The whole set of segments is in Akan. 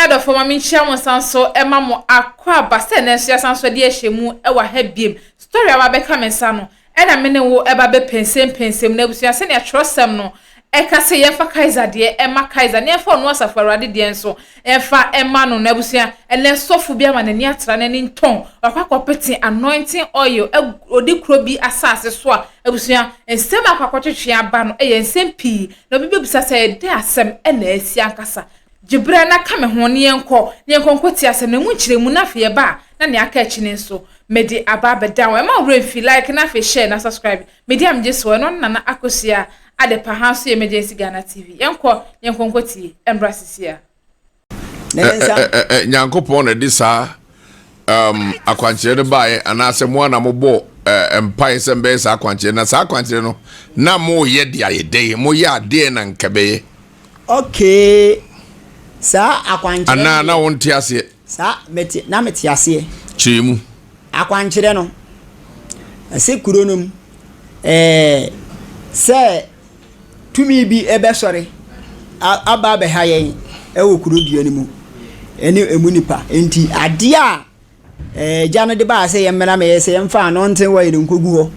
adofo ma minchia mo sanso e ma mo akwa base na nso sanso de ehemu e wa ha biem story aba be kamensa no e na me ne wo e ba be pensem na busua se ne trosem no e ka se ye fa kaiser de e ma kaiser ne fa no asafo arade de enso e fa e ma no na busua e le sofu bia ma na ni atra na ni nton akwa peti anointing oil e odi kro bi asase so a e busua ensem akwa twetwe aba no e ye ensem pi na obi be busa se de asem e na asi ankasa Jibra na kame ho ne yenko ti asem na nchiremu na fe ba na ne aka chine nso mede aba beda we ma wre fi like na fe share na subscribe mede am je so no na akosia ade pa ha so emergency Ghana TV yenko ti embrasisia nyankopon na di sa akwanchire ne bae anase mo na mo bo empai sembe sa akwanchire na sa akwanchire no na mo ye dia ye dey mo ye ade na nkabeye okay sa akwanchire na wonte ase sa meti ase chimu akwanchire no ase kuronom se tumi bi ebe sori aba be hayen ewo kurodua ni mu eni emunipa enti ade a jano de ba se yemra me se yemfa no nten wa yin kogu ho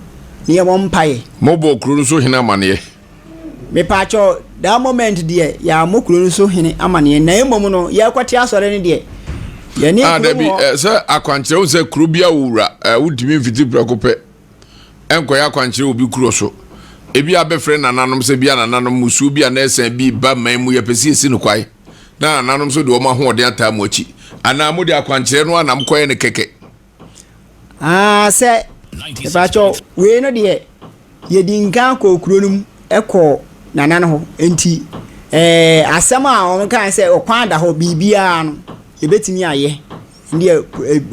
ne yemo mpaye mobo kuro so hina mane me pacho that moment de ya mokuro so hine amane na emom no ya kwate asore ne de ya ni kuro se akwanchire wo se kuro bia wura wudimi fiti prekope enko ya akwanchire obi kuro so ebi abefre nananom se bia nananom musu bia na esen bi ba man mu ya pesi esi no kwai na nananom so de o ma ho ode ata mu achi ana mu de akwanchire no anam koye ne keke se pacho we no de ye dinka ko kuro num eko nanano ho enti asem a on kan se okwan da ho bibia no ebetimi aye ndi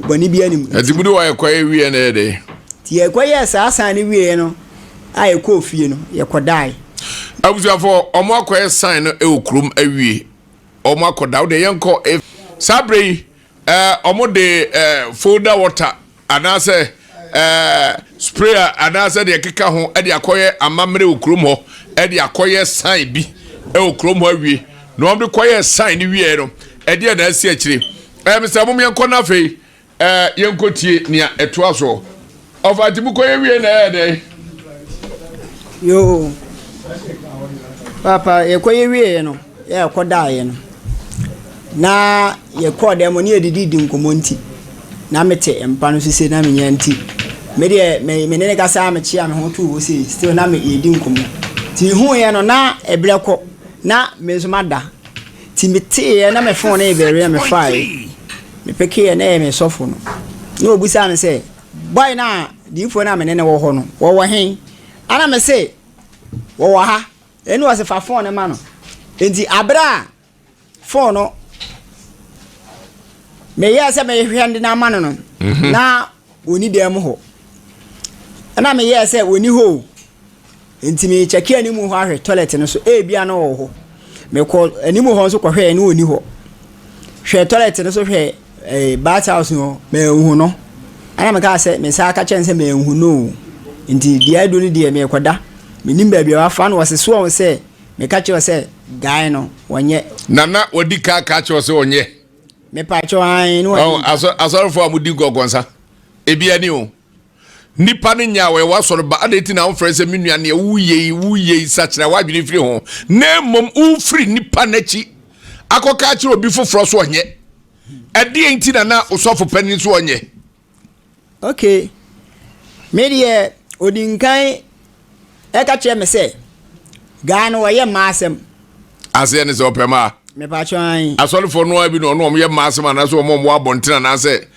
bani bia nim atibudu wa ekwaye wie na de ti ekwaye sa ne wie no aye ko fie no ye kodai abusuafo omo akwaye sign no ekrum awie omo akoda de yenko sabre omo de folder water anase sprayer anase de keka ho e de akoye amamre okrum ho e de akoye sign bi okrum ho awie no omo de koye sign ni wie no e de na asi akire Mr. Mum yenko na fe yenko tie nia eto aso ofatibu koye wie na e de yo papa ye koye wie no ye kodae no na ye kode mo ne edidi nkomonti na mete empa no sise na menya nti me de me ne ka sa me chia me ho tu wo se still na me edi nkomo ti hu ye no na ebreko na me zumada ti mete ye na me phone na ebere me file me peke na me sofo no no obusa me se boy na di fo na me ne wo ho no wo hen ana me se wo ha enu wase fa phone ma no enti abra phone no me yesa me hwende na ma no na oni dem ho ana me yesa oni ho enti me check animu ho ahwe toilet no so bia na wo ho me call animu ho so kohwe na oni ho hwe toilet no so hwe bath house no me hu no ana me ka se me sa ka chen se me hu no enti dia do ni dia me koda me nim ba bia wa fa no wase so on se me ka che se guy no wonye nana wodi ka che se wonye me pa cho an no asoro fo amudi gogonsa ebia ni o nipa ne nya we wasoro ba adeti na onfrese menua ne wuye sachira wadwini firi ho na mom ufri nipa nachi akoka chiro obi foforo so onye ade enti na osofo panin so onye okay me die odinkan e ka che me se ga no ye masem ase ne so pema me pa cho an asoro fo no abi no ye masem na so mo abontina na se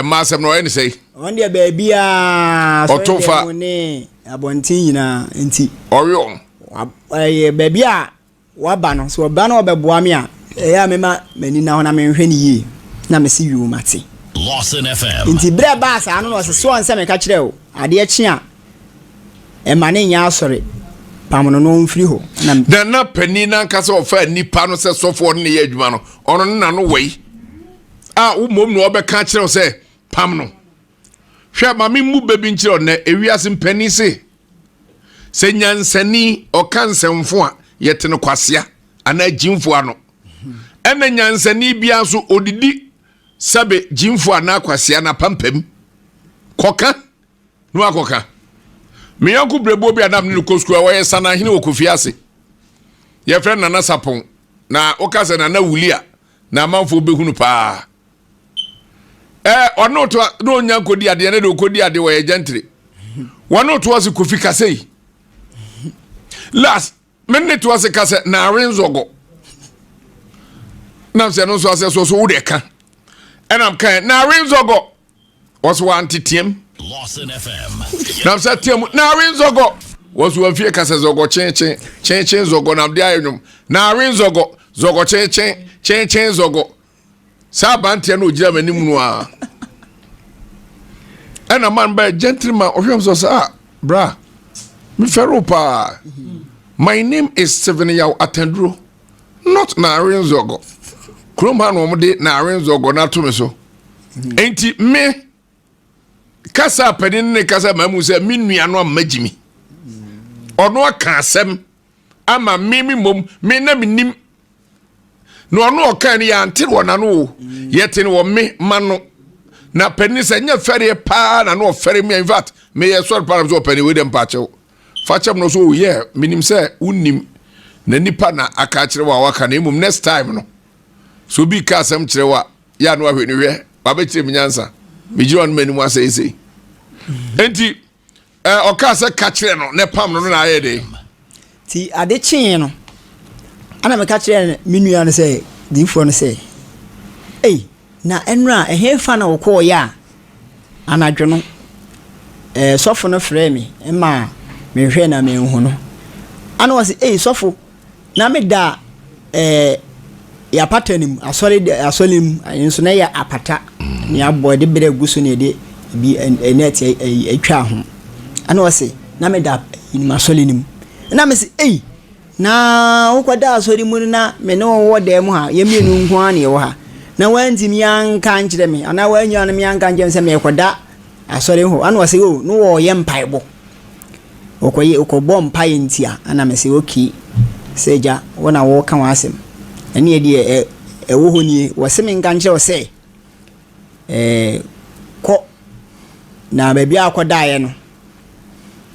masem no any say on dia baby a otofa ne abontin nyina enti oyo baby a waba no so ba no obeboa me a ya me ma mani na ho na me hwe ni yi na me si yu mate Lawson FM enti bre ba sa no so onse me ka kire o ade chi a e ma ne nya asore pamono no mfiri ho na pani na nkasa ofa nipa no se sofo ne ye adwuma no ono na no wei wo mom no obeka kire o se pam no hwa ma me mu bebi nkire na ewiase mpani se nyansani o kansemfo a yete no kwasea ana jimfo ano ena nyansani bia so odidi sabe jimfo ana kwasia na pampam koka no akoka me yanku brebo bi adam ne kosku awoye sana hene okofi ase ye friend na sapon na okase na wulia na manfo behunu pa ono to no nyankodi ade ne de okodi ade wo ye gentle wono to was kofi kasei last minute was kase na renzogo na se no so ase so wo de ka enam kan na renzogo was one titiem Lawson FM. na se tiem na renzogo was one fie kase zogo chen zogo na dia enum na renzogo zogo chen zogo sa bantia no gira manim no a ena man by gentleman ohwem so sa bra me feropa my name is Seven Yaw Atendro not na renzogo kroma no mo de na renzogo na to me so enti me kasa pedin ne kasa mamu se me nua no amagimi ono aka asem ama me mom me na minim no ono oka ne ya ntir wona no yete ne wo me mano na pedin se nya fere pa na no fere me in fact me ye sort para so pedin we dem pa chew fachem no so ye minim se unnim na nipa na aka kire wa waka na mum next time no so bi ka asem kire wa ya no ahwe ni hwe wa be kire minyansa me jiro no manim asese enti oka se ka kire no ne pam no na aye de ti ade chin no ana me ka kire minua no se difo no se na enra ehefa na wokọ ya anadwo no sofo no frɛ me ma me hwɛ na me hu no ana wase sofo na me da ya patanim asolim enso na ya apata ni abo de bere guso ne de bi net atwa ho ana wase na me da ni masolinim na me se na wokwada asolimu na me no wo da mu ha ye mienu nko an ye wo ha na wanti mi anka nkyere me ana wanya na mi anka nkyere se me koda asori ho ana wase no wo ye mpaibo okoye okobọ mpaye ntia ana me se oki seja wona wo ka wasem ene ye de wo ho ni wase me nka nkyere se ko na ba bia akoda ye no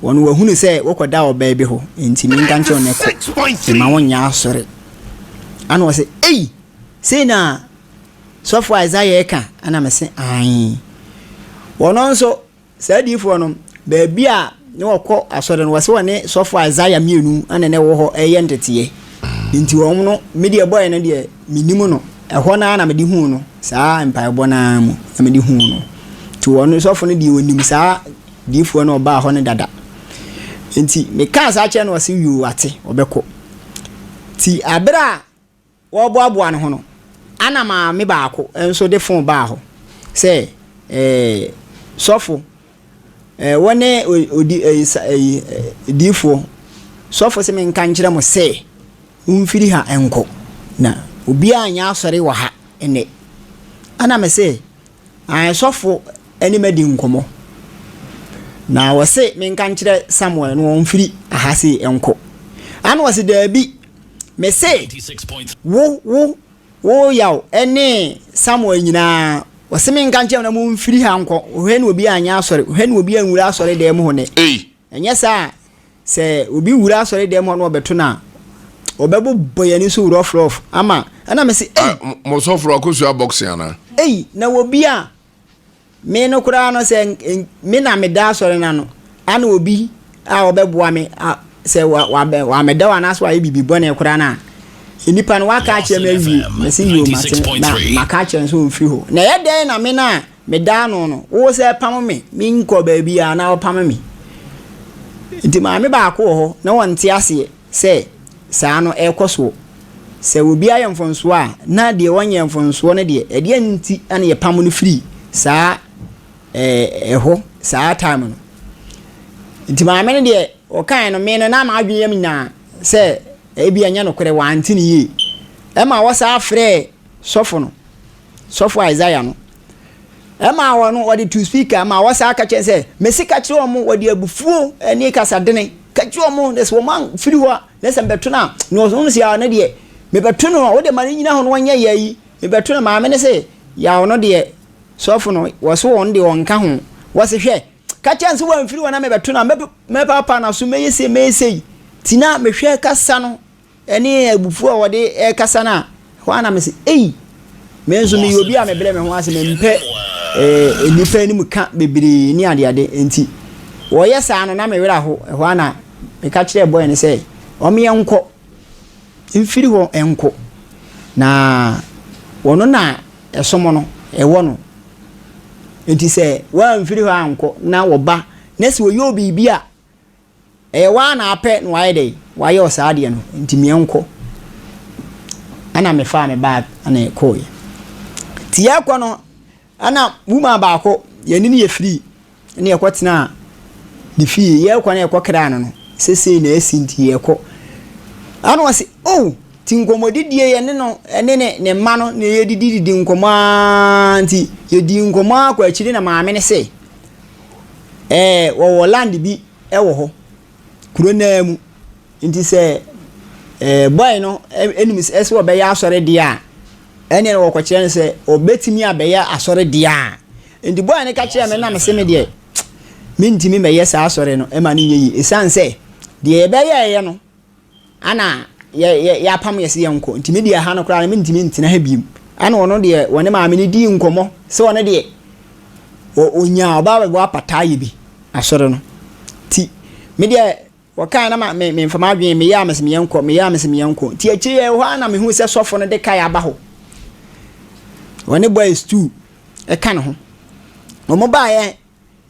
wono wahunu se wokoda wo ba bi ho enti mi nka nkyere ne ko ma wonya asori ana wase se na sofo Isaiah eka ana me se wono nso sadifo no ba bia ne wokọ asọrọ no wase wone sofo Isaiah mienu ana ne wo ho eye ntete nti won no media boy no de minimu no eho na na mede hu no saa empire bona mu na mede hu no ti won sofo no de wonim saa difo no ba ho ne dada nti me ka saa che no wase yu ate obekọ ti abra wo boaboa no ho no ana ma me baako enso de fon ba ho se sofo wone odi difo sofo se me nka nkyere mo se umfiri ha enko na obi anya asori wa ha ene ana me se sofo eni medi nkomo na wose me nka nkyere Samuel no umfiri aha se enko ana wose da bi me se wo yaw ene Samuel nyina wasemi nka nkyem na mu mfiri ha nko ohwe na obi anya asori ohwe na obi anwura asori dem ho ne enye sa se obi wura asori dem ho no obeto na obebo boyani so rough ama ana me se mo so fro akosu box yana na obi a me no kura no se me na me da asori na no ana obi a obeboa me se wa me da wa na so ayi bibi bone kura na enipa no waka ache me wi me se yo mate na maka ache so mfi ho na ye den na me na me da no wo se pam me nko ba bi a na wo pam me nti ma me ba ko ho na wonte ase se saa no ekoso se obi ayemfonso a na de wonyemfonso no de e de nti ana ye pam no free saa ho saa time no nti ma me ne de o kan no me no na ma adweye me na se ebi anya no kore wanti ni yi ma wasa afre sofo no sofo Isaiah no ma wono odi to speaker ma wasa aka chen se mesika kire omo odi abufuo eni kasa dene ka kire omo des woman firi ho na se beto na no so nsi a na de me beto no wo de mari nyina ho no wanya yayi me beto no maame ne se ya ono de sofo no wo so won de won ka ho wo se hwe ka chance wo amfiri wona me beto no me papa na so meyese tina me hwe kasa no ene abufu a wo de kasa na ho ana me se me nso me obi a me bele me ho ase me mpe nipa ni mu ka bebiri ni ade enti wo yesa no na me wera ho ana me ka kire boy ne se o me enko mfiri ho enko na wono na esomo no ewo no enti se wa mfiri ho anko na wo ba na se wo yo bibia wa na ape no waye dey waye o saade no enti me enko ana me fa me ba ana ekoye ti yakwa no ana wuma baako yani ni ye free ne yakotena di fie yakwa na yakokra no sese na esinti yeko ana wase tinkomodidie ye ne no ne ma no ne ye didi nkoma nti ye di nkoma kwa akiri na maame ne se wo land bi wo ho kuro na mu nti se boy no enemies ese wo be ya asore dia ene wo kwa kire ne se obetimi abeya asore dia nti boy ne ka kire me na me se me de mentimi me yesa asore no e ma ne yeyi esanse de be ye no ana ya pam yesi yanko ntimi de ha no kra na mentimi ntina ha biem ana wono de wone maame ne di nkomo se wone de onya oba we apata ye bi asore no ti me de wakan na me mfama adwen me ya mesem yanko ti achi ye ho ana me hu se sofo no de kai aba ho wone boys too e kan ho mo ba ye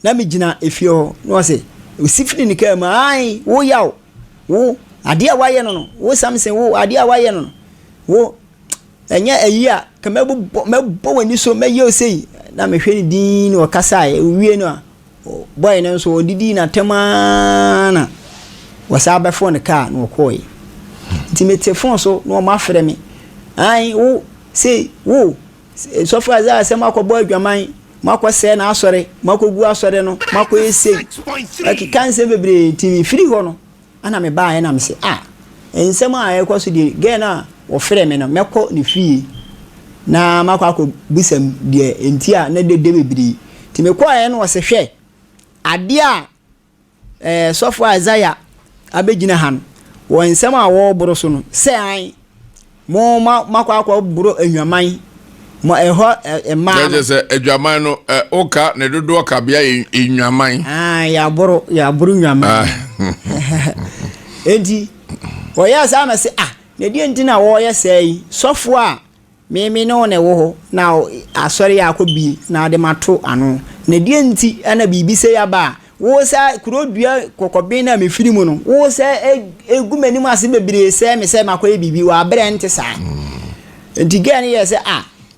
na me gina efio no se osifini ni ka ma ai wo yawo wo ade a waye no wo samsen wo ade a waye no wo enya ayi a ka mebo wani so meye osei na me hwe ni din o kasa e wie no a boy no so odidi na temana wasa ba phone ka no koyi ntimete phone so no ma frɛ me ai wo sei wo so fa za se makobo adwaman makose na asore makogu asore no makoyese akikanse bebre timi free ho no ana me ba na me se ensem a ekoso di ge na wo frɛ me no mekɔ ne fie na makɔ bisam de enti a na de bebre timi kɔ aye no wo se hwɛ ade a sofo Isaiah abegina han wo ensem a wo boro so no se an mo makɔ boro anwaman mo eho ma na je adwaman no oka ne dodo ka bia enwaman ya boro nwaman edi oya sa ma se na die ntina wo ye sei sofo a me no ne wo ho na asori ya akobi na de mato ano na die nti ana bibi se ya ba wo sa kurodua kokobe na me firi mu no wo sa egumani mu ase bebire se me se makoye bibi wa bere nte sa enti gani ye se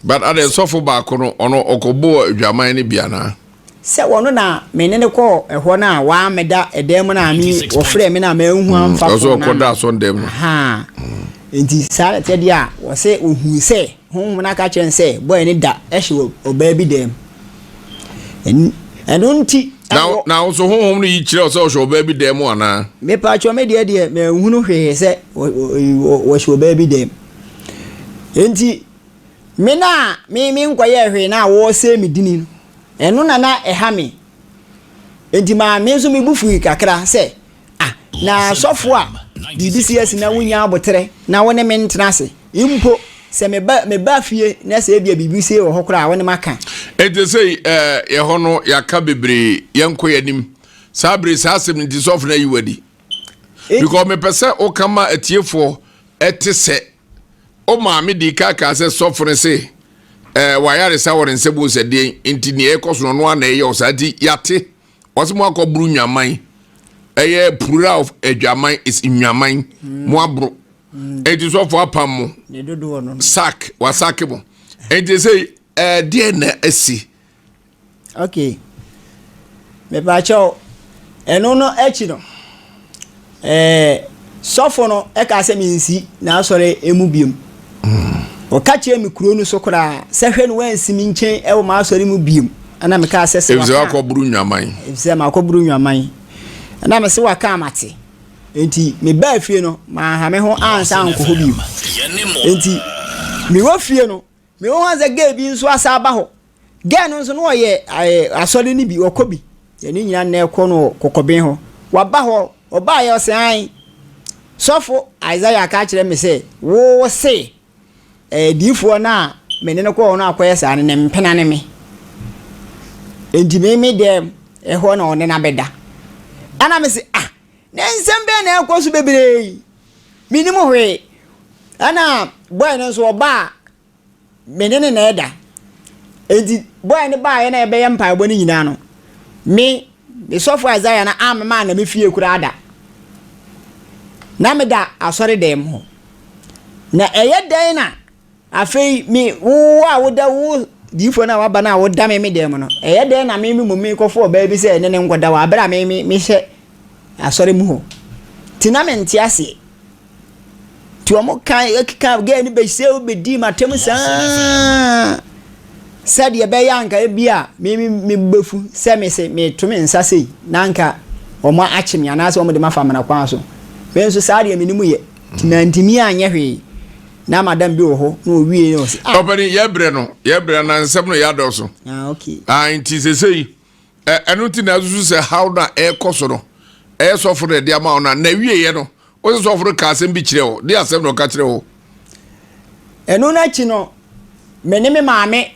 but ade sofo ba ko no ono okobo adwaman ne bia na se wono na menene ko ehwo na wa meda edem na mi wo frɛ me na ma ehu amfa ko so ko da so ndem enti sare te dia wo se ohu se hom na ka chen se boy ni da ehwe oba bi dem enunti now so hom no yi kire so oba bi dem ana me pa cho me de me hu no hwe se wo hwe oba bi dem enti me na me nkoye hwe na wo se me dini enu na ehame enti ma me so me bufu kakra se na sofo a DBCS na wunya abotre na wone me ntena se impo se me ba fie na se bia BBC wo hokora wone maka ete sei ye ho no yaka bebre yenko yanim sabre sasem ndi sofo na yiwadi because me pese o kama atiefo ete se o ma me di kaka se sofo ne se wayare sa wore nsebu se de enti ne ekoso no na ye osadi yate osimo akobru nwaman eye plural of adwaman is nwaman mo abro enti so for apam ne dodo no sak wasake mo enti say de na asi okay me ba cho eno no echi no sofo no e ka se minsi na asore emu biem o ka che mi kuro no sokora se hwe no wansi mi nchen e wo ma asore mu biem ana me ka se wa ko buru nwaman ma ko buru nwaman ana me se wa ka amate enti me ba fie no ma ha me ho ansa anko bi enti me wo fie no me wo hanza ga bi nso asa ba ho ga no nso no ye asode ni bi okobi ye ni nyina na ekọ no kokoben ho wa ba ho oba ye osan sofo Isaiah ka kire me se wo se difo na me ne ko no akoye sa ne mpena ne me enti me dem ho na one na beda ana me se na nsembe na ekosu bebre minimu hwe ana boy no so oba menene na eda edi boy ne ba ye na ebe ye mpa ebo ni nyina no me sofo Isaiah na amema na me fie kura ada na me da asori dem ho na eye den na afei me wo a wo da wo difo na waba na wo da me dem no eye den na me mu me kofo ba bi se ne ngoda wa abra me hye asori mu ho tinamenti ase ti omo kan ekika ga ni be se obedi matem sa said ye be yanka e bia me befu se me se me tumi nsa sei nanka omo achim ya na se omo de mafamana kwa so me nso saad ye menimu ye tinantimi anye hwe na madam bi wo ho no wie no se opani ye bre na nsem no ya do so okay nti se sei enu ti na azuzu se how na e koso no e so for de ama ona na wie ye no o so for ka asem bi kire wo de asem no ka kire wo enu na chi no me maame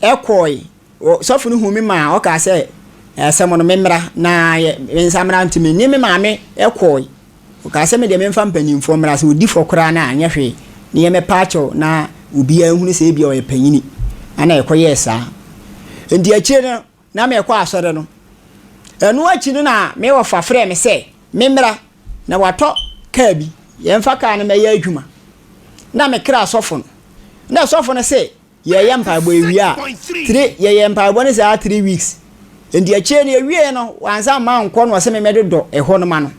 ekoi so for no hu me ma o ka se asem no memra na ye nsamra ntimi ni me maame ekoi o ka se me de me mfa mpanimfo mra se odi fokora na anye hwe ni ye me pacho na obi ahunu se bia o ye panyini ana ekoye sa ndi achi no na me ekwa asore no enu achi no na me wo fa frɛ me se memra na wato ka bi ye mfa ka na me ya adwuma na me kra sofo no na sofo no se ye mpa bo ewia 3 ye mpa bo ne za 3 weeks ndi achi no ewie no wansa ma nko no se me medodo eho no ma no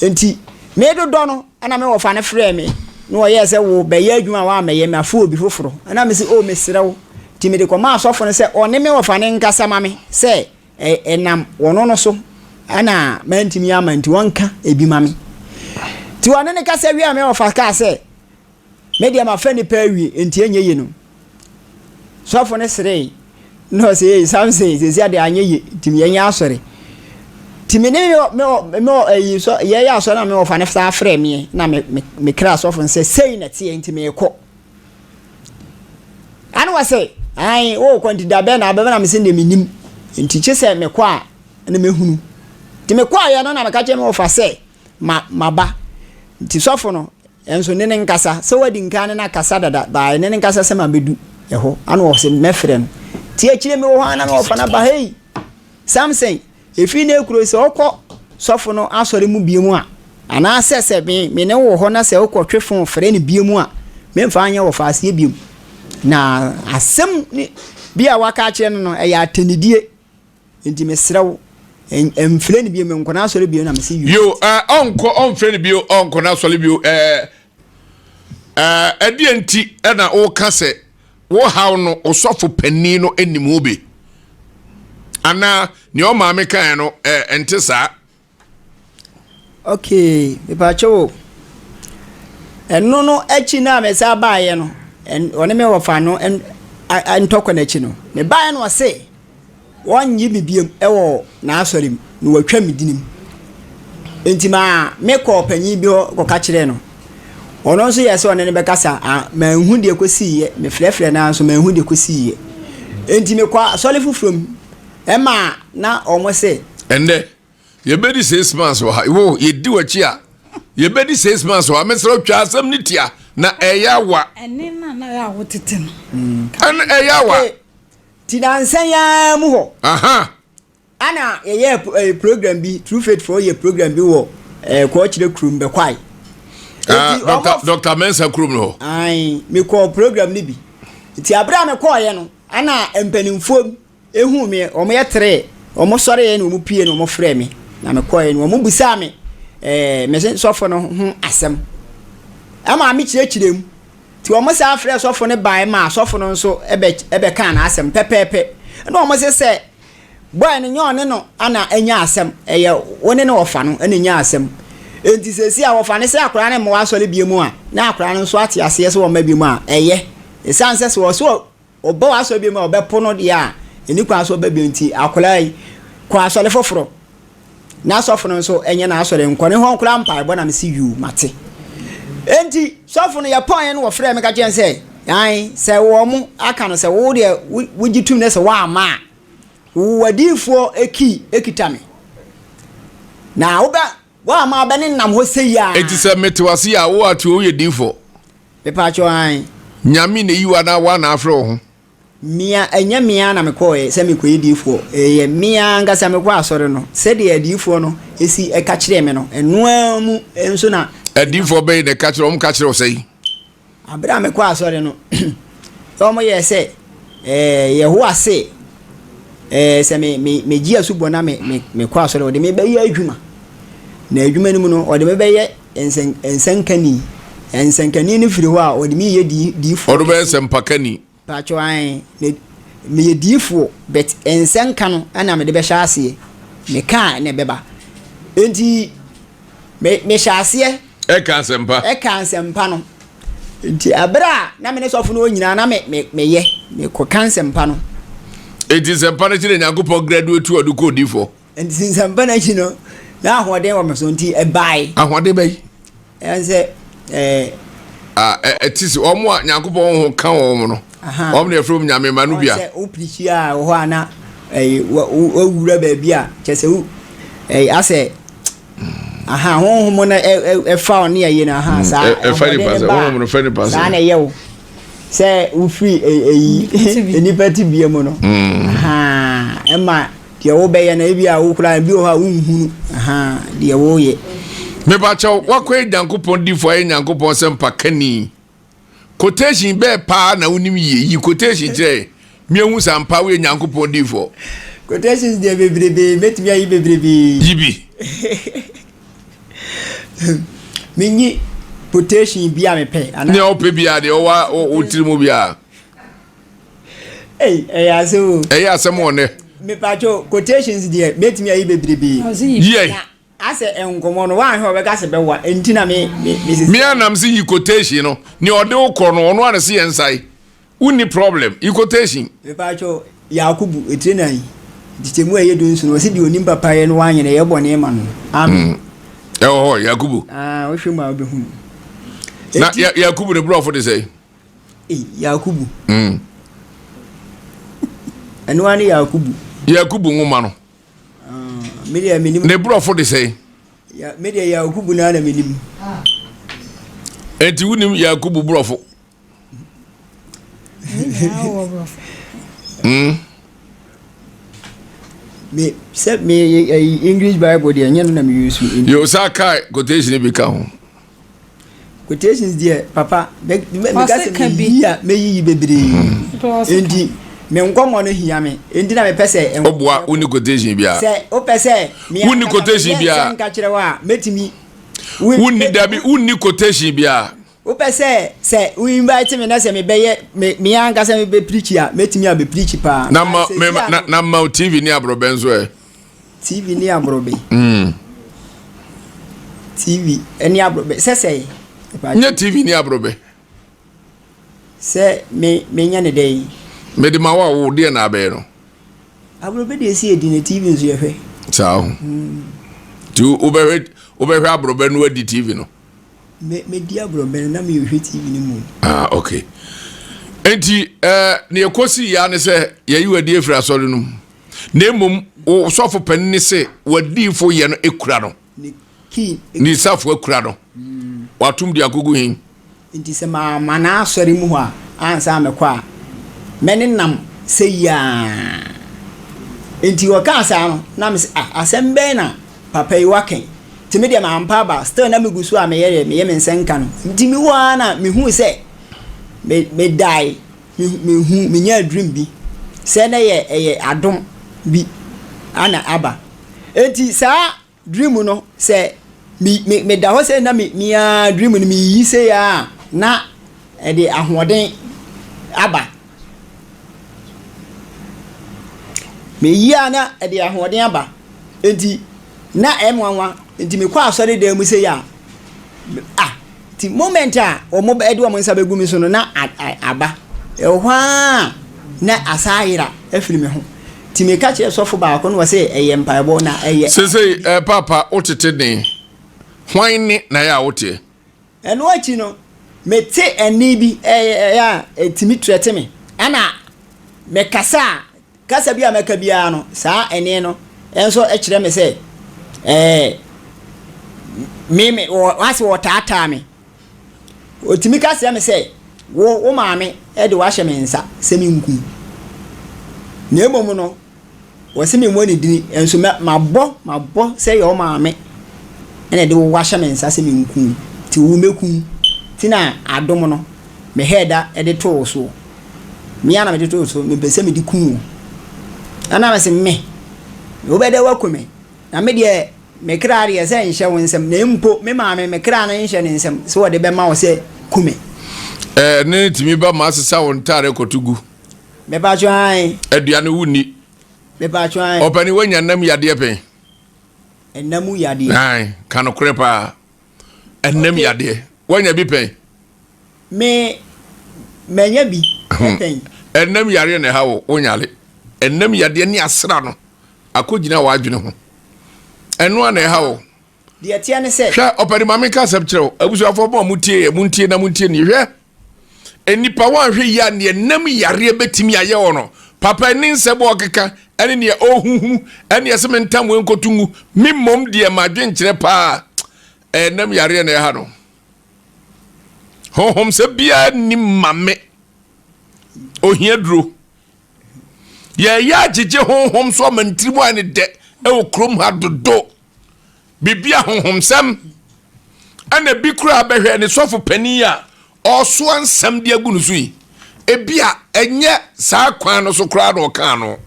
enti medodo no ana me wo fa ne frɛ me no ye se wo be ya adwuma wa me ye me afo obi foforo ana me se o mesira wo ti me de ko ma sofo no se one me wo fa ne nkasa ma me se enam wono no so ana mantimi amanti wonka ebi mame ti wone ne kasa wi ame ofa ka se media ma fa ni pa wi enti enye ye no sofo ne sere no se samse se sia de anye ye ti me nya asore ti me ne me so ye ya so na me ofa ne fa frɛ me na me kra sofo se sei na ti enti me ko anu wa se ai o kwanti da be na na me se ne minim enti chese me kwa na me hunu ti me kwa ya no na me ka che me ofa se maba ti sofo no enso ne nkasa se wadi nka ne na kasa dada ba ne nkasa se ma bedu eho anu o se me frɛ no ti akire me wo na me ofa na ba hey something efi na ekuro se okọ sofo no asore mu biemu a ana sese me ne wo ho na se okọ twefon frɛ ne biemu a me mfa anya wo fa ase biemu na asem bia waka kire no ya atenidie enti mesrew emfre ne biemu nkona asore biemu na me se yo onko onfre ne biemu onko na asore biemu edi enti na wo ka se wo haw no osofo pani no enim obi ana ni o maame kan no ente sa okay bipacho eno no achi na me sa baaye no one me wo fa no ntoko na achi no me baaye no se wonyi bibiem ewo na asorim no watwa medinim enti ma me ko panyi bi ko ka kire no ono so yese one ne be kasa ma hu de kosi me frefre na so ma hu de kosi enti me kwa solifu from Emma na omo se ende ye bedi 6 months wo ye di wachi a ye bedi 6 months wa mesro twa asam ni tia na eya wa ene na ya wotete no an eya wa ti dansan ya mu ho aha ana ye program bi True Faith for ye program bi wo ko chire krum be kwai Dr. Mensa krum no ai me ko program ni bi ti abra me ko ye no ana empanimfo ehu me omo yetre omo sore ye no mu pie no mo frɛ me na me koye no mo busa me me sofo no hu asem ama me kirechirem ti omo sa frɛ sofo ne bai ma sofo no nso ebe kan na asem pepepe na omo se boy no nyon no ana anya asem eye woni ne ofa no ana nya asem enti sesi a wofane se akora ne mo asole biemu a na akora no so ate ase se wo ma biemu a eye esanse se wo so obo asole biemu a obepo no de a eni kwa so ba bienti akora yi kwa asole foforo na sofo no so enye na asole nkone ho nkora mpa ebo na me si yu mate enti sofo no ye pon no wo frɛ me ka chen se ai se wo mu aka no se wo de wugitum ne se wa ama wadifo ekitame na oba wa ma ba ne nam ho seya eti se metewase ya wo atu o ye difo me pa cho an nyame ne yiwa na wa na afro ho mia enya mia na me ko se me ko ye difo ye mia ngasa me ko asore no se de ye difo no esi e ka kire me no eno amu enso na difo be ne ka kire o ka kire o sei abra me ko asore no so mo ye se ye ho ase se me gi asubo na me ko asore o de me be ye adwuma na adwuma ni mu no o de me be ye ensankani ni firi ho a o de me ye difo o do be sempakani pacho an me ye difo but ensanka no ana me de be hyase me ka na beba enti me hyase e kan sempa no enti abra na me ne sofo no nyina na me ye me ko kan sempa no enti sempa na chire nyankopon graduate o do ko difo enti sempa na chi no na ahoden wo me so enti e bai ahoden bai ense etisi omo a nyankopon ho kan wo no omo ne from nyame manu bia se o prichi a ho ana wo wura ba bia chese wo ase ho mo na e fa on ye na sa e fa ni pass ho mo fa ni pass sa na ye wo se wo free enipati bia mo no e ma de wo be ye na bia wo kura bi ho a wo hunu de wo ye me ba chaw wakwe nyankopon difo ye nyankopon sempakani quotation be pa na unim yi quotation je mi ehun sampa we nyankopon difo quotations de bebrebe metimi ayi bebrebe yibi minyi quotation bia me pe ana ne ope bia de o tirimo bia asem one me pacho quotations de metimi ayi bebrebe ye ase enkomo no wan he obeka se bewa entina me anam si yi quotation no ni ode ukro no ono ane se yensai uni problem yi quotation me pacho Yakubu etrenai ditemu aye dunsu no se di onim papa ye no wan ye bone ma no amen Yakubu wo hwemu a obehu na Yakubu ne bro for dey say Yakubu anu ani Yakubu ngoma no media minim ne bro for dey say media Yakubu na minim enti unim Yakubu bro for me said me English Bible there nya na me use yo sakai quotation be ka ho quotations there papa me gase me yi bebre enti me nkomo no hia me enti na me pese oboa uni quotation bia se o pese me uni quotation bia nka kire wa metimi uni dabi uni quotation bia o pese se we invite me na se me beye me anka se me be preach ya metimi a be preach pa na ma TV ni abrobe nso TV ni abrobe TV eni abrobe se nya TV ni abrobe se me nya ne dey me di ma wo de na be no abrobe de si edi ne TV nso ye hwe ciao tu ubehwe abrobe no adi TV no me di abrobe na me hwe TV ni mu okay enti ne ekosi ya ne se ye yi wadi efra so no na mum o sofo panni se wadi fo ye no ekura no ni safo ekura no watum di agogo hin enti se ma na asori mu ho a ansa me kwa meni nam se ya enti wo ka asa no na me asembe na papa yi waken ti me de ma ampa ba still na me gusu a me ye me nsenka no enti mi wa na me hu se me dai me hu me nya dream bi se na ye adom bi ana aba enti sa dream no se me da ho se na me dream no me yi se ya na e de ahoden aba me yi ana e de ahoden aba enti na emwanwa nti me kwa asori dem say ya ti moment a omo edi omo nsa begu mi so no na aba ehwa na asayira afiri me ho ti me ka che sofo ba ko no say eye mpaebo na eye say papa otete den hwan ni na ya wote eno achi no me te eni bi ya etimi trete me ana me kasa bi ameka bia no saa eni no enso e kire me say me wase wotata me otimi kasa me say wo maame e de wa hye me nsa se me nku na emom no wose me mo ne dini enso mabɔ say yo maame ene de wo hye me nsa se me nku ti wo meku ti na adom no me heada e de to so me ana me de to so me pese me di ku ana me se me wo be de wakome na me de me kra de se nhye wo nsem na empo me maame me kra na nhye ne nsem so wo de be ma wo se kume ne timi ba ma sesa won tare kotugu me ba twan aduane wuni me ba twan opani wanya nam yade pen enamu yade ai kanu krepa enam yade wanya bi pen me menya bi pen enam yare ne hawo onyale enam yade ni asra no akogina wa adwene ho eno na hawo de tie ne se hwa opani mame ka sabkyerɛw abusuafo bo muntie na muntie ni hwɛ enipa wan hwe ya ne enam yare betimi aye wo no papa ni nsebo okeka ene ne ohuhu ene yesem ntam we nkotungu mimmom de madwen kyerɛ pa enam yare ne ha no honhom se bia ni mame ohia duro ya jeje honhom so mantrimu ane de e okrom ha dodo bibia honhom sam ana bi kura behwe ne sofo pani a oso ansam de agu no so yi ebia enye saa kwan no so kura no kan no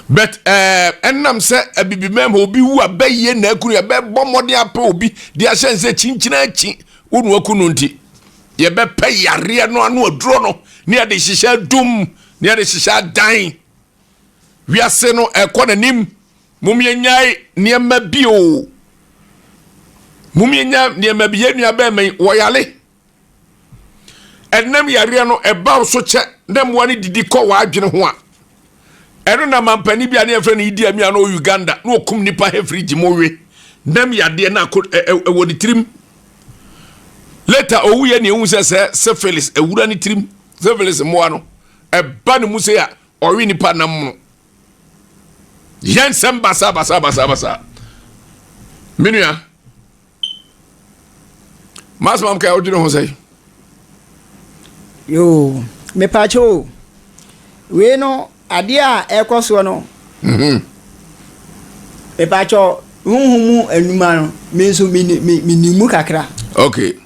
but enam se abibimem obi wu abaye na akuru ya be bomode apa obi de ahyense chinchina chi wonu akunu nti ye be pe yare no anu aduro no ne ade hihya dum ne ade hihya dan wiase no ekonanim mumyenyai niema bio mumyenya niema biye nua ba men woyale enam yare no eba so che na moane didi ko wa adwene ho a eno na mampani bia na efre na idi amia no Uganda na okum nipa hefri gimowe nam yade na wodi trim later owuye ne ehun se syphilis ewura ni trim syphilis mo no eba ne mu se ya owi nipa nam no yensem basa minua masmam ka odino ho sei yo me pacho we no ade a ekoso no me pacho hunhumu enuma no me so minimu kakra okay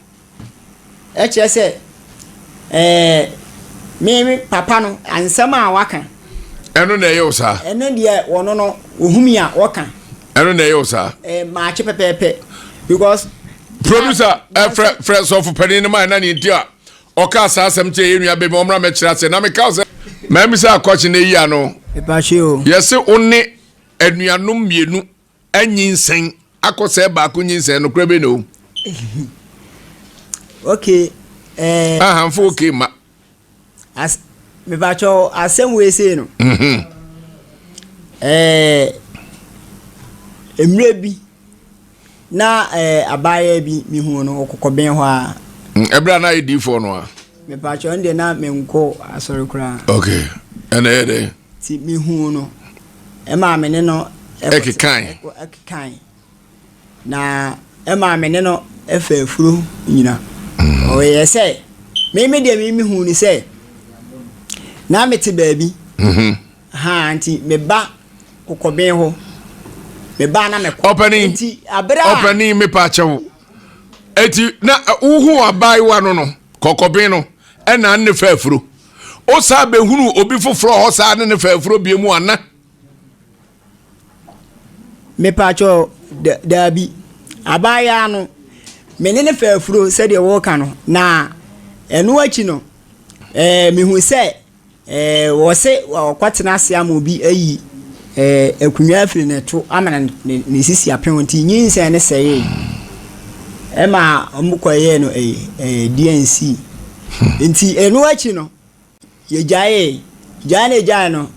e che me papa no ansama a waka eno na ye osa eno de wono no ohumi a waka eno na ye osa ma che pepepe because producer friends of penny man na ni dia oka asasem che ye nua be mo mra me kira se na me ka se ma mi sa akwachi na yi ano e pa che o yesi one anuanom mienu anyinsen akose ba ko nyinsen no kra be no okay hanfo okay ma as me ba cho asem we say no emre bi na abaya bi mi hu no okokoben ho a ebra na idi fo no a me pa cho nde na me nko asori kura okay ene ede ti mi hu no e ma me ne no ekikan na e ma me ne no efafuro nyina o ye say me de mi hu ni say na me te baabi ha anti me ba kokoben ho me ba na me opening opening me pa chewo eti na uhu abai wa no kokoben no e na ne fafuro o sa be hunu obi foforo ho sa ne fafuro bi mu ana me pa cho dabi abaya no me ne fafuro se de wo ka no na enu achi no me hu se wo se kwatena ase am obi ayi ekunya afiri neto amana ne sisi apɛnti nyinsa ne sɛye ema omukɔye no DNC nti enu achi no ye jaye no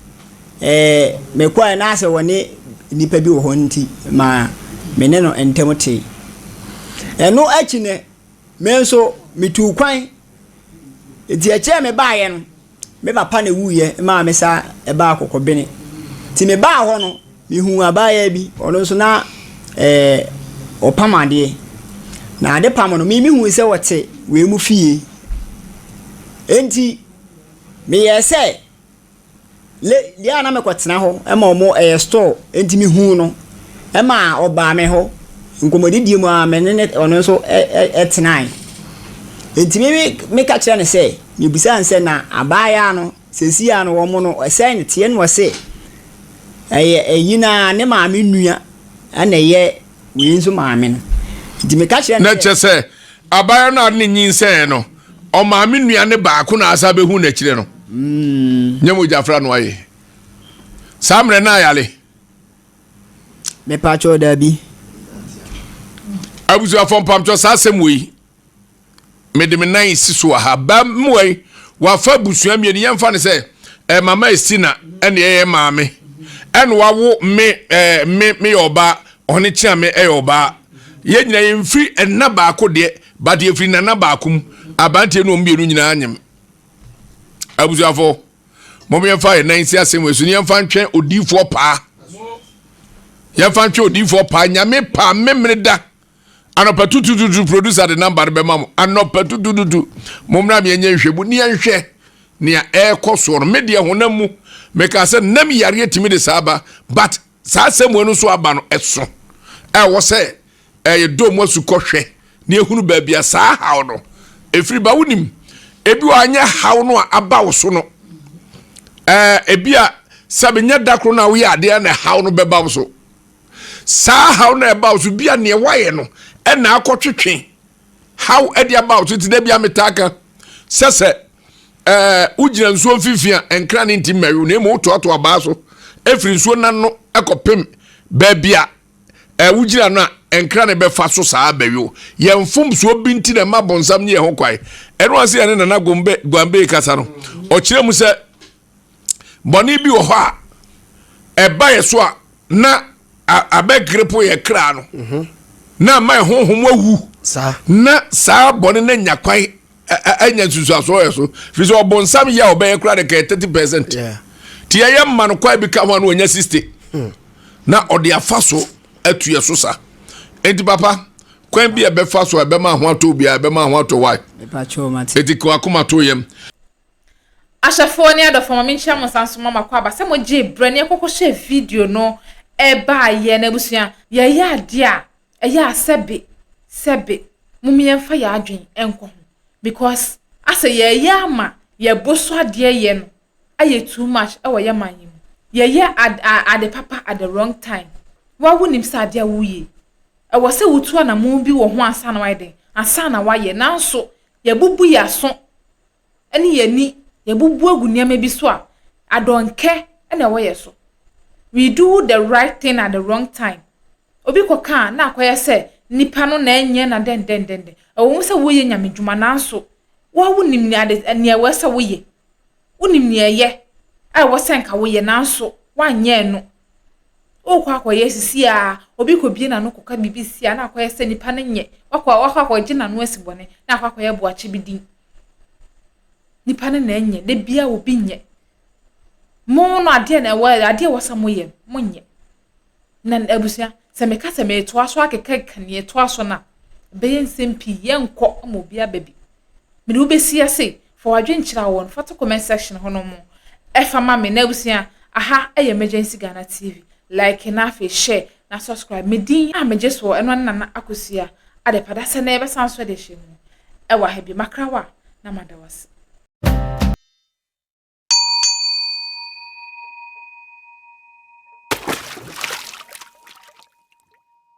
mekwa na ase woni nipa bi wo ho nti ma mene no entemote enu achi ne menso mitu kwan nti eche me baaye no me papa na wuye ma me sa eba akokobene ti me baa ho no mi hu abaaye bi ono so na opamade na ade pam no mi hu se wote we mu fie enti me yese le ana me kwetena ho e ma omo store enti mi hu no e ma oba me ho nkomodidie mu a me ne ono so etenai enti me ka kire ne se mi busa nse na abaya no sesi ya no wo mo no ese ne tie no se yina ne ma me nua ana ye wi nso ma me no enti me ka kire na che se abaya no ade nyinse no o ma me nua ne baako na asa behu na kire no nyemo jafra no aye samre na yale me pa cho da bi abuzu afon pamcho sasem yi me de me nan siso ha ba mwai wa fa busua me ne yemfa ne se mama estina ene ye maame ene wa wo me oba oni chia me oba ye nyina ye mfiri enna baako de ba de firi na baako abante no mbienu nyina anyem abuzu afo mo me yemfa ye nan si asem wesu ne yemfa ntwen odifo pa yemfa ntwen odifo pa nyame pa memre da anopa tututu producer the number be mam anopa tututu momra me enye hwebu ni enhwe ne ekoso no media honamu meka se nam yare timi de saba but sa asemu enu so aba no eso wo se do mo su kohwe ne ehunu ba bia sa hawo no efiri ba wonim ebi wanya hawo no aba wo so no ebia sabenya dakro na wo ya ade na hawo no beba wo so sa hawo na eba wo so bia ne waye no na akotwetwe how edi about it dey bia metaka sese ugina nsuo mfifia enkra ne ntim maru na emu to aba so efiri nsuo nanno ekopem ba bia ugina no enkra ne be fa so saa bayo ye mfom so bi nti na mabonsam ne ye ho kwai eno ase ye na gwambe kasa no o kire mu se boni bi wo ho a eba ye so a na abegrepo ye kra no na mai honhom awu na saa bone na nyakwan anya susu aso yeso fi so obonsam ya obey kra de 30%. Ti ya ma no kwa bi ka ho na onya 60 na ode afaso atu yeso sa enti papa kwan bi e be faso e be ma ho ato bia e be ma ho ato why e pa cho mate eti ko akoma to yem ashafo ni adofo mami ncha mo sanso mama kwa ba se mo je brane ekoko she video no e ba ye na busua ye ya dia eya sebe mumi yemfa ya adwen enko because asa ye ya ma ye boso ade ye no aye too much e wo ye manyim ye at the papa at the wrong time wa wonim sa ade wuye e wo se wutu na mu bi wo ho asa na waide asa na waye nanso ye bubu ya so eni ye ni ye bubu agunia ma bi so a adonke ena wo ye so we do the right thing at the wrong time obi koka na akoye se nipa no na enye na den wo se wo ye nyamedwuma nanso wo wonim ni ade ne wo se wo ye wonim ni eye ai wo se nka wo ye nanso wanye no o kwa akoye sisi a obi ko bie na no koka bibisi a na akoye se nipa no nye wakwa gina no asibone na akoye boache bidin nipa no na enye de bia obi nye mo no ade na wo ade wo sa mo ye mo nye na abusia se me ka se me to aso akeka kane to aso na be nsempi ye nko mo bia baby me do be sia se for wadwenkyira won photo comment section hono mo efa ma me na abusia aha emergency Ghana TV like na fe share na subscribe me din a me just wo eno na akosia ade pada se na ebe sanso de hye mu e wa ha bi makrawa na madawase